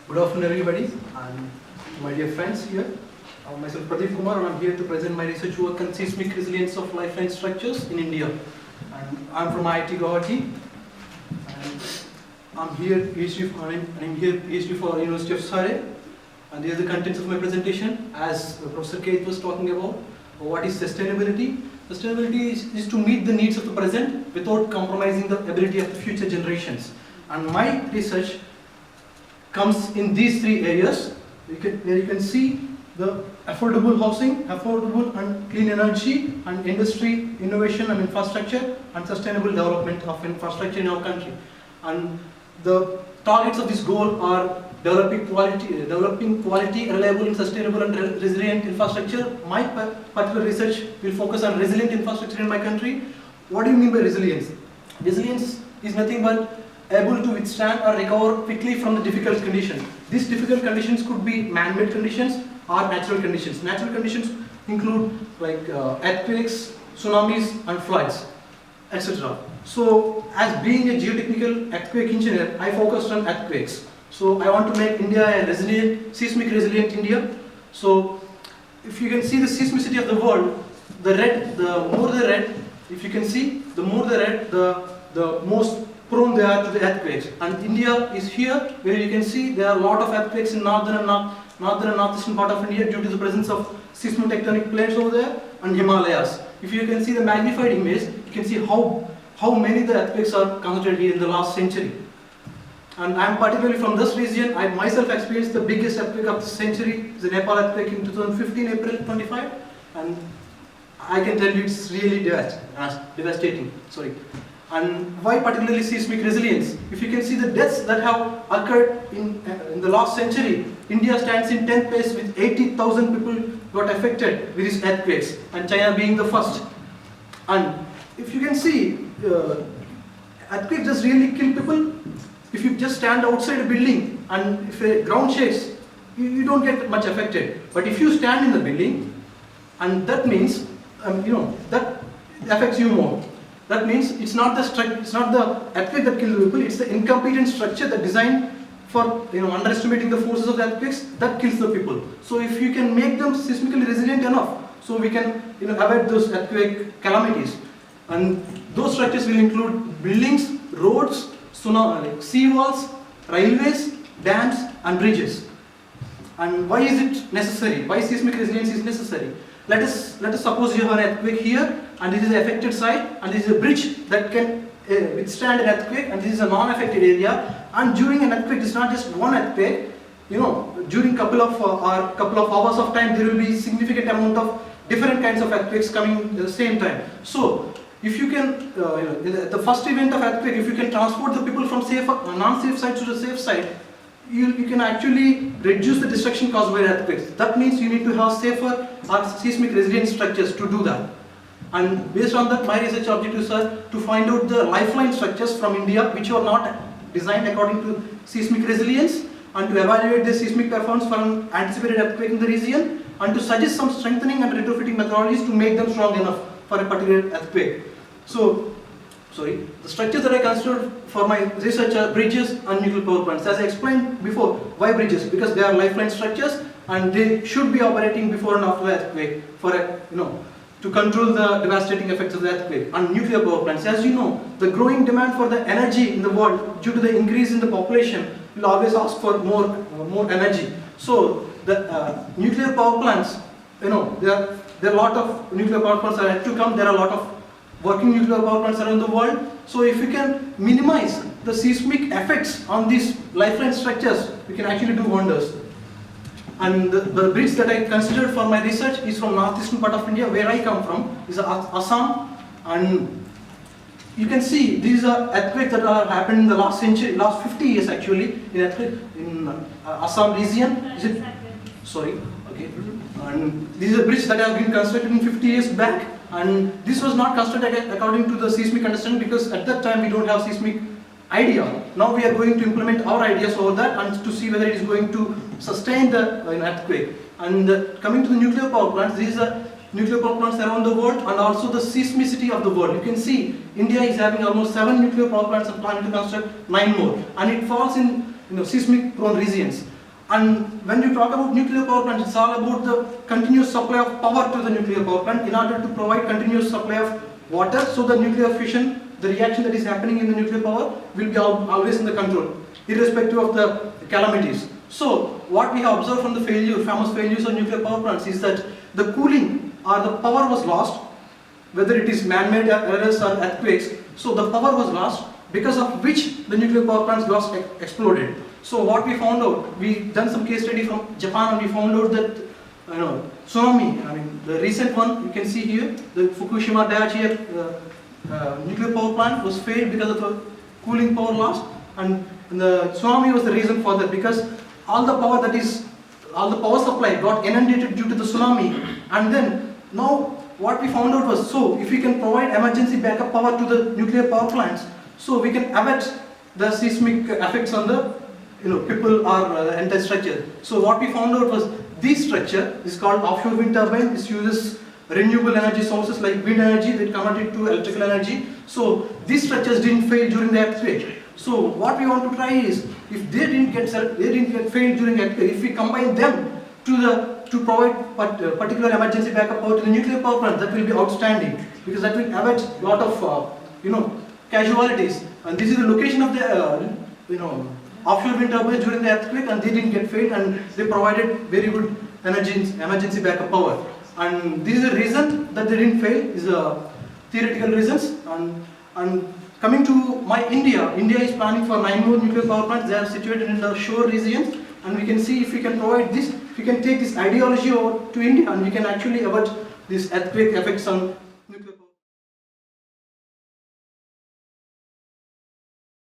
Good afternoon, everybody, and my dear friends here. Myself Pradeep Kumar, and I'm here to present my research work on seismic resilience of lifeline structures in India. And I'm from IIT Guwahati, and I'm here PhD for University of Surrey. And these are the contents of my presentation. As Professor Keith was talking about, what is sustainability? Sustainability is to meet the needs of the present without compromising the ability of the future generations. And my research comes in these three areas. Where you can see the affordable housing, affordable and clean energy, and industry, innovation and infrastructure, and sustainable development of infrastructure in our country. And the targets of this goal are developing quality, reliable and sustainable and resilient infrastructure. My particular research will focus on resilient infrastructure in my country. What do you mean by resilience? Resilience is nothing but able to withstand or recover quickly from the difficult conditions. These difficult conditions could be man-made conditions or natural conditions. Natural conditions include like earthquakes, tsunamis and floods, etc. So as being a geotechnical earthquake engineer, I focused on earthquakes. So I want to make India a resilient, seismic resilient India. So if you can see the seismicity of the world, the more the red, if you can see, the more the red, the most prone they are to the earthquakes. And India is here, where you can see there are a lot of earthquakes in northern and northeastern part of India due to the presence of seismotectonic plates over there and Himalayas. If you can see the magnified image, you can see how many the earthquakes are concentrated here in the last century. And I am particularly from this region. I myself experienced the biggest earthquake of the century, the Nepal earthquake in 2015, April 25, and I can tell you it's really devastating. Sorry. And why particularly seismic resilience? If you can see the deaths that have occurred in the last century, India stands in 10th place with 80,000 people got affected with these earthquakes, and China being the first. And if you can see, earthquake just really kill people. If you just stand outside a building and if a ground shakes, you don't get much affected. But if you stand in the building, and that means that affects you more. That means it's not the earthquake that kills the people, it's the incompetent structure that designed for underestimating the forces of the earthquakes that kills the people. So if you can make them seismically resilient enough, so we can avoid those earthquake calamities. And those structures will include buildings, roads, sea walls, railways, dams and bridges. And why is it necessary? Why seismic resilience is necessary? Let us suppose you have an earthquake here, and this is the affected site, and this is a bridge that can withstand an earthquake, and this is a non-affected area. And during an earthquake, it's not just one earthquake. During couple of hours of time, there will be significant amount of different kinds of earthquakes coming at the same time. So if you can, the first event of earthquake, if you can transport the people from non-safe side to the safe side, you can actually reduce the destruction caused by earthquakes. That means you need to have safer or seismic resilient structures to do that. And based on that, my research objectives are to find out the lifeline structures from India which are not designed according to seismic resilience, and to evaluate the seismic performance for an anticipated earthquake in the region, and to suggest some strengthening and retrofitting methodologies to make them strong enough for a particular earthquake. So, the structures that I considered for my research are bridges and nuclear power plants. As I explained before, why bridges? Because they are lifeline structures and they should be operating before and after the earthquake to control the devastating effects of the earthquake. And nuclear power plants, as you know, the growing demand for the energy in the world due to the increase in the population will always ask for more energy. So the nuclear power plants, there are a lot of nuclear power plants that are yet to come. There are a lot of working nuclear power plants around the world. So if we can minimize the seismic effects on these lifeline structures, we can actually do wonders. And the bridge that I considered for my research is from northeastern part of India, where I come from, is Assam. And you can see these are earthquakes that have happened in the last century, last 50 years actually, in Assam region. Sorry, okay. And this is a bridge that has been constructed in 50 years back. And this was not constructed according to the seismic understanding, because at that time we don't have seismic idea. Now we are going to implement our ideas over that and to see whether it is going to sustain the earthquake. And coming to the nuclear power plants, these are nuclear power plants around the world and also the seismicity of the world. You can see India is having almost 7 nuclear power plants and planning to construct 9 more. And it falls in seismic prone regions. And when you talk about nuclear power plants, it's all about the continuous supply of power to the nuclear power plant in order to provide continuous supply of water, so the nuclear fission, the reaction that is happening in the nuclear power will be always in the control, irrespective of the calamities. So what we have observed from the famous failures of nuclear power plants is that the cooling or the power was lost, whether it is man-made errors or earthquakes. So the power was lost, because of which the nuclear power plants got exploded. So what we found out, we done some case study from Japan, and we found out that tsunami, I mean the recent one you can see here, the Fukushima Daiichi nuclear power plant was failed because of the cooling power loss, and the tsunami was the reason for that, because all the power supply got inundated due to the tsunami. And then now what we found out was, so if we can provide emergency backup power to the nuclear power plants, so we can avert the seismic effects on the people or the entire structure. So what we found out was, this structure is called offshore wind turbine. This uses renewable energy sources like wind energy that convert it to electrical energy. So these structures didn't fail during the earthquake. So what we want to try is, if they didn't get failed during earthquake, if we combine them to provide particular emergency backup power to the nuclear power plant, that will be outstanding, because that will avert a lot of casualties. And this is the location of the offshore wind turbines during the earthquake, and they didn't get failed, and they provided very good emergency backup power. And this is the reason that they didn't fail, is theoretical reasons. And coming to India is planning for 9 more nuclear power plants. They are situated in the shore regions, and we can see if we can provide this, we can take this ideology over to India, and we can actually avert these earthquake effects on